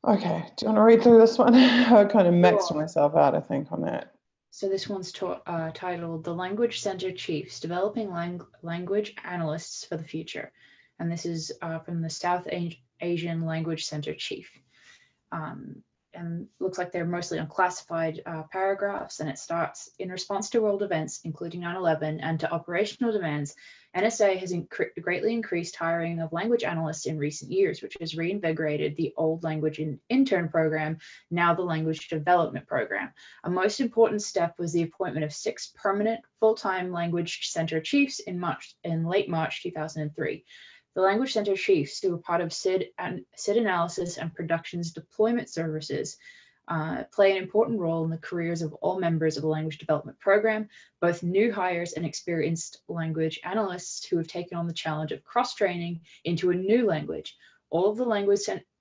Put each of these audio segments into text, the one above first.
Okay, do you want to read through this one? I kind of maxed Sure. myself out, I think, on that. So this one's titled "The Language Center Chiefs: Developing Language Analysts for the Future," and this is from the South Asian Language Center Chief. And looks like they're mostly unclassified paragraphs, and it starts: in response to world events, including 9/11, and to operational demands, NSA has greatly increased hiring of language analysts in recent years, which has reinvigorated the old language intern program, now the language development program. A most important step was the appointment of 6 permanent full-time language center chiefs in late March 2003. The Language Center Chiefs, who are part of SID Analysis and Production's deployment services, play an important role in the careers of all members of the language development program, both new hires and experienced language analysts who have taken on the challenge of cross-training into a new language. All of the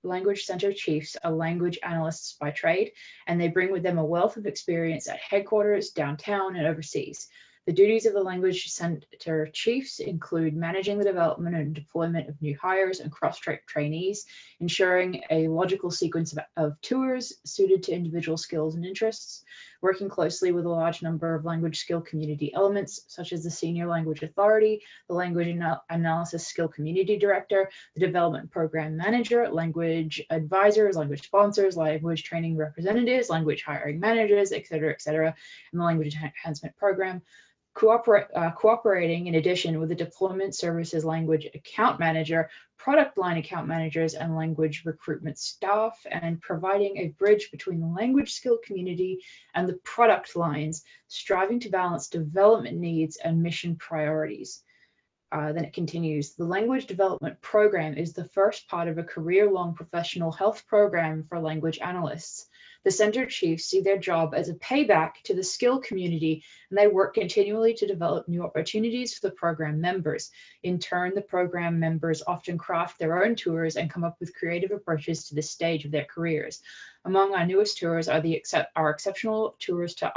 Language Center Chiefs are language analysts by trade, and they bring with them a wealth of experience at headquarters, downtown, and overseas. The duties of the Language Center Chiefs include managing the development and deployment of new hires and cross-trainees, ensuring a logical sequence of tours suited to individual skills and interests, working closely with a large number of language skill community elements, such as the Senior Language Authority, the Language Analysis Skill Community Director, the Development Program Manager, language advisors, language sponsors, language training representatives, language hiring managers, etc., and the Language Enhancement Program. Cooperating in addition with the deployment services language account manager, product line account managers, and language recruitment staff, and providing a bridge between the language skill community and the product lines, striving to balance development needs and mission priorities. Then it continues, the language development program is the first part of a career-long professional health program for language analysts. The center chiefs see their job as a payback to the skill community, and they work continually to develop new opportunities for the program members. In turn, the program members often craft their own tours and come up with creative approaches to this stage of their careers. Among our newest tours are our exceptional tours to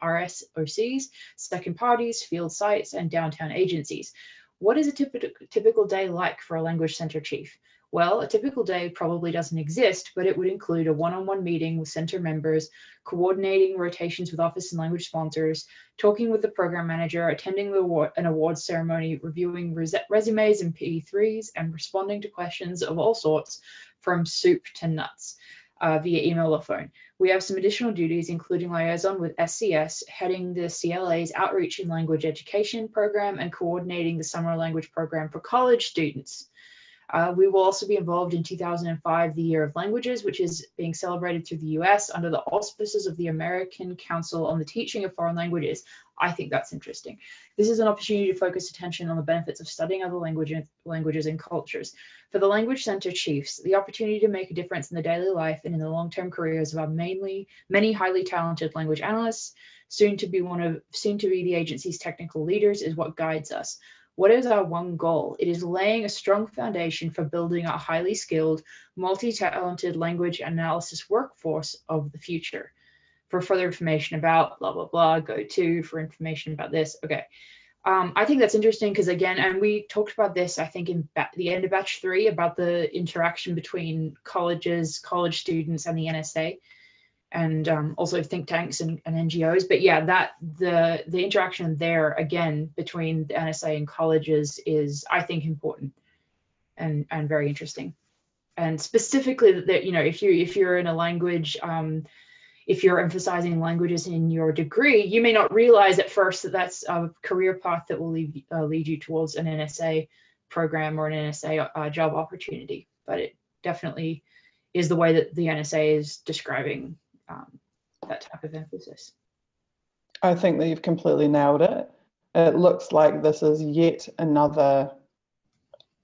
RSOCs, second parties, field sites, and downtown agencies. What is a typical day like for a language center chief? Well, a typical day probably doesn't exist, but it would include a one-on-one meeting with center members, coordinating rotations with office and language sponsors, talking with the program manager, attending an awards ceremony, reviewing resumes and P3s, and responding to questions of all sorts, from soup to nuts, via email or phone. We have some additional duties, including liaison with SCS, heading the CLA's Outreach in Language Education program, and coordinating the summer language program for college students. We will also be involved in 2005, the Year of Languages, which is being celebrated through the US under the auspices of the American Council on the Teaching of Foreign Languages. I think that's interesting. This is an opportunity to focus attention on the benefits of studying other languages and cultures. For the Language Center Chiefs, the opportunity to make a difference in the daily life and in the long-term careers of our many highly talented language analysts, soon to be the agency's technical leaders, is what guides us. What is our one goal? It is laying a strong foundation for building a highly skilled, multi-talented language analysis workforce of the future. For further information about blah, blah, blah, go to for information about this. Okay. I think that's interesting because, again, and we talked about this, I think, in the end of batch 3 about the interaction between colleges, college students, and the NSA, and also think tanks and NGOs. But yeah, that the interaction there, again, between the NSA and colleges is, I think, important and very interesting. And specifically that, you know, if you're in a language, if you're emphasizing languages in your degree, you may not realize at first that that's a career path that will lead you towards an NSA program or an NSA job opportunity. But it definitely is the way that the NSA is describing that type of emphasis. I think that you've completely nailed it. It looks like this is yet another,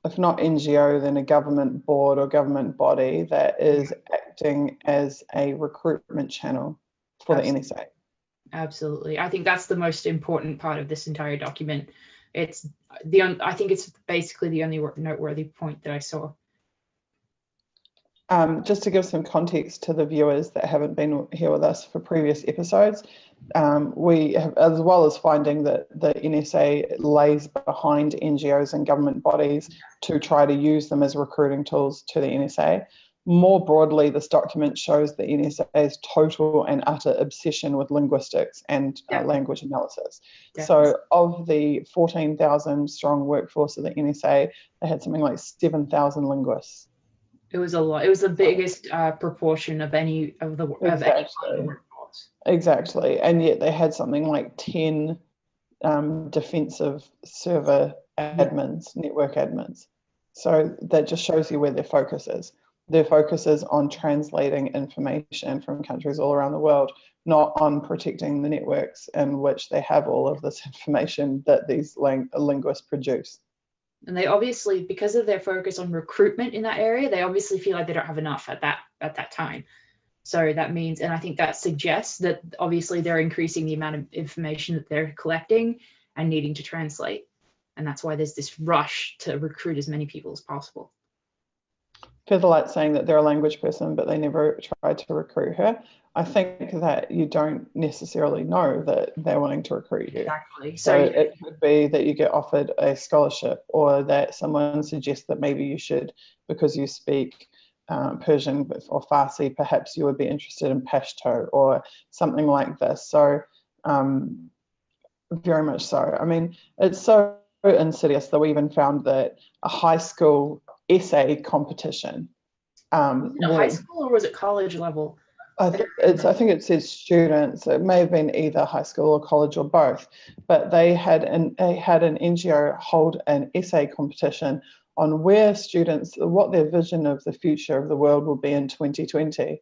if not NGO, then a government board or government body that is acting as a recruitment channel for Absolutely. the NSA. Absolutely. I think that's the most important part of this entire document. I think it's basically the only noteworthy point that I saw. Just to give some context to the viewers that haven't been here with us for previous episodes, we have, as well as finding that the NSA lays behind NGOs and government bodies to try to use them as recruiting tools to the NSA, more broadly, this document shows the NSA's total and utter obsession with linguistics and language analysis. Definitely. So of the 14,000 strong workforce of the NSA, they had something like 7,000 linguists. It was a lot. It was the biggest proportion of any of the workforce. Exactly. And yet they had something like 10 defensive server admins, network admins. So that just shows you where their focus is. Their focus is on translating information from countries all around the world, not on protecting the networks in which they have all of this information that these linguists produce. And they obviously, because of their focus on recruitment in that area, they obviously feel like they don't have enough at that time. So that means, and I think that suggests that obviously they're increasing the amount of information that they're collecting and needing to translate. And that's why there's this rush to recruit as many people as possible. Featherlight saying that they're a language person, but they never tried to recruit her. I think that you don't necessarily know that they're wanting to recruit you. Exactly. So it could be that you get offered a scholarship, or that someone suggests that maybe you should, because you speak Persian or Farsi, perhaps you would be interested in Pashto or something like this. So very much so. I mean, it's so insidious that we even found that a high school essay competition. High school, or was it college level? I think it says students. It may have been either high school or college or both. But they had an NGO hold an essay competition on where students, what their vision of the future of the world will be in 2020,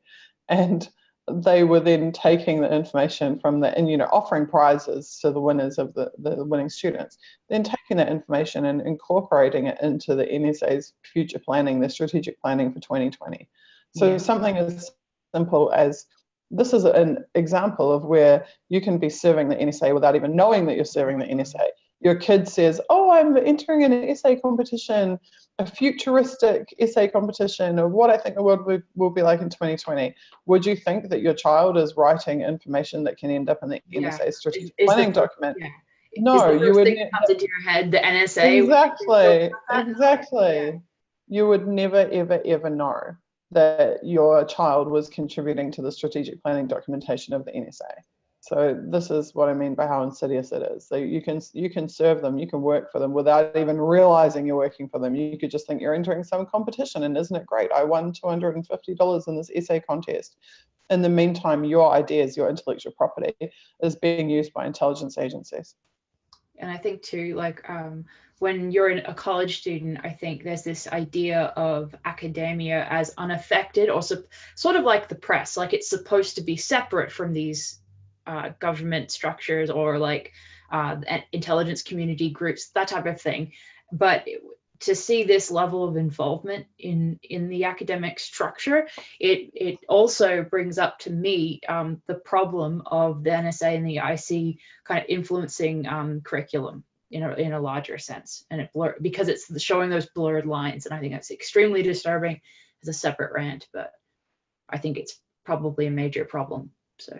and they were then taking the information from and offering prizes to the winners of the winning students, then taking that information and incorporating it into the NSA's future planning, their strategic planning for 2020. So something as simple as this is an example of where you can be serving the NSA without even knowing that you're serving the NSA. Your kid says, "Oh, I'm entering an essay competition, a futuristic essay competition of what I think the world will be like in 2020. Would you think that your child is writing information that can end up in the NSA strategic planning document? Yeah. No, you would. Thing comes into your head, the NSA. Exactly. You would never, ever, ever know that your child was contributing to the strategic planning documentation of the NSA. So this is what I mean by how insidious it is. So you can serve them, you can work for them without even realizing you're working for them. You could just think you're entering some competition, and isn't it great? I won $250 in this essay contest. In the meantime, your ideas, your intellectual property, is being used by intelligence agencies. And I think too, like when you're a college student, I think there's this idea of academia as unaffected, or sort of like the press, like it's supposed to be separate from these government structures, or like intelligence community groups, that type of thing. But to see this level of involvement in the academic structure, it also brings up to me the problem of the NSA and the IC kind of influencing curriculum in a larger sense, and because it's showing those blurred lines, and I think that's extremely disturbing as a separate rant, but I think it's probably a major problem. So